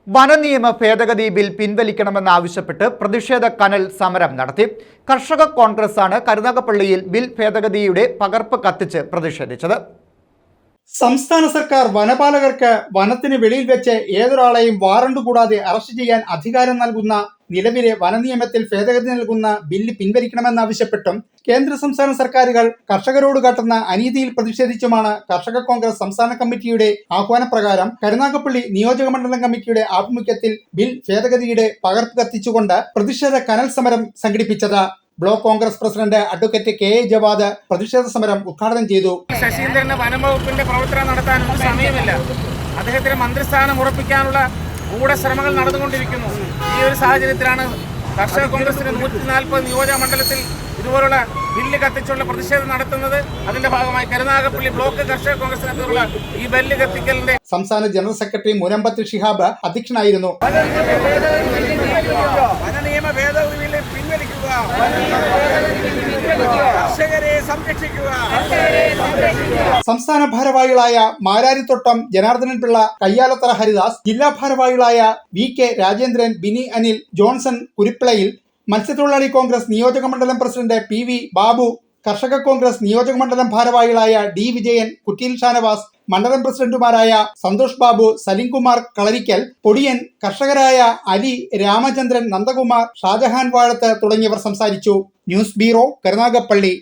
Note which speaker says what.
Speaker 1: വനനിയമ ഭേദഗതി ബിൽ പിൻവലിക്കണമെന്നാവശ്യപ്പെട്ട് പ്രതിഷേധ കനൽ സമരം നടത്തി. കർഷക കോൺഗ്രസാണ് കരുനാഗപ്പള്ളിയിൽ ബിൽ ഭേദഗതിയുടെ പകർപ്പ് കത്തിച്ച് പ്രതിഷേധിച്ചത്.
Speaker 2: സംസ്ഥാന സർക്കാർ വനപാലകർക്ക് വനത്തിന് വെളിയിൽ വെച്ച് ഏതൊരാളെയും വാറണ്ട് കൂടാതെ അറസ്റ്റ് ചെയ്യാൻ അധികാരം നൽകുന്ന നിലവിലെ വനനിയമത്തിൽ ഭേദഗതി നൽകുന്ന ബില്ല് പിൻവലിക്കണമെന്നാവശ്യപ്പെട്ടും കേന്ദ്ര സംസ്ഥാന സർക്കാരുകൾ കർഷകരോട് കാട്ടുന്ന അനീതിയിൽ പ്രതിഷേധിച്ചുമാണ് കർഷക കോൺഗ്രസ് സംസ്ഥാന കമ്മിറ്റിയുടെ ആഹ്വാനപ്രകാരം കരുനാഗപ്പള്ളി നിയോജക മണ്ഡലം കമ്മിറ്റിയുടെ ആഭിമുഖ്യത്തിൽ ബിൽ ഭേദഗതിയുടെ പകർപ്പ് കത്തിച്ചുകൊണ്ട് പ്രതിഷേധ കനൽ സമരം സംഘടിപ്പിച്ചത്. Block Congress president advocate K A Jawad പ്രതിഷേധ സമരം ഉദ്ഘാടനം ചെയ്തു.
Speaker 3: ശശീന്ദ്രന് വനംവകുപ്പിന്റെ പ്രവർത്തനം നടത്താനൊന്നും സമയമില്ല. അദ്ദേഹത്തിന് മന്ത്രിസ്ഥാനം ഉറപ്പിക്കാനുള്ള ഗൂഢശ്രമങ്ങൾ നടന്നുകൊണ്ടിരിക്കുന്നു. ഈ ഒരു സാഹചര്യത്തിലാണ് കർഷക കോൺഗ്രസിന് 140 നിയോജക മണ്ഡലത്തിൽ ഇതുപോലുള്ള ബില്ല് കത്തിച്ചുള്ള പ്രതിഷേധം നടത്തുന്നത്. അതിന്റെ ഭാഗമായി കരുനാഗപ്പള്ളി ബ്ലോക്ക് കർഷക കോൺഗ്രസിനെതിരെയുള്ള ഈ ബില്ല് കത്തിക്കലിന്റെ സംസ്ഥാന ജനറൽ സെക്രട്ടറി മുനമ്പത്ത് ഷിഹാബ് അധ്യക്ഷനായിരുന്നു. വനനിയമ ഭേദഗതി ബില്ല് പിൻവലിക്കുക, കർഷകരെ സംരക്ഷിക്കുക. സംസ്ഥാന ഭാരവാഹികളായ മാരാരിത്തോട്ടം ജനാർദ്ദനൻ പിള്ള, കയ്യാലത്തറ ഹരിദാസ്, ജില്ലാ ഭാരവാഹികളായ V K Rajendran, Bini Anil, Johnson Kurippilayil, മത്സ്യത്തൊഴിലാളി കോൺഗ്രസ് നിയോജക മണ്ഡലം പ്രസിഡന്റ് പി വി ബാബു, കർഷക കോൺഗ്രസ് നിയോജക മണ്ഡലം ഭാരവാഹികളായ ഡി വിജയൻ, കുറ്റിയിൽ ഷാനവാസ്, മണ്ഡലം പ്രസിഡന്റുമാരായ സന്തോഷ് ബാബു, സലിംകുമാർ കളരിക്കൽ, പൊടിയൻ, കർഷകരായ അലി, രാമചന്ദ്രൻ, നന്ദകുമാർ, ഷാജഹാൻ വാഴത്ത് തുടങ്ങിയവർ സംസാരിച്ചു. News bureau, Karunagappally.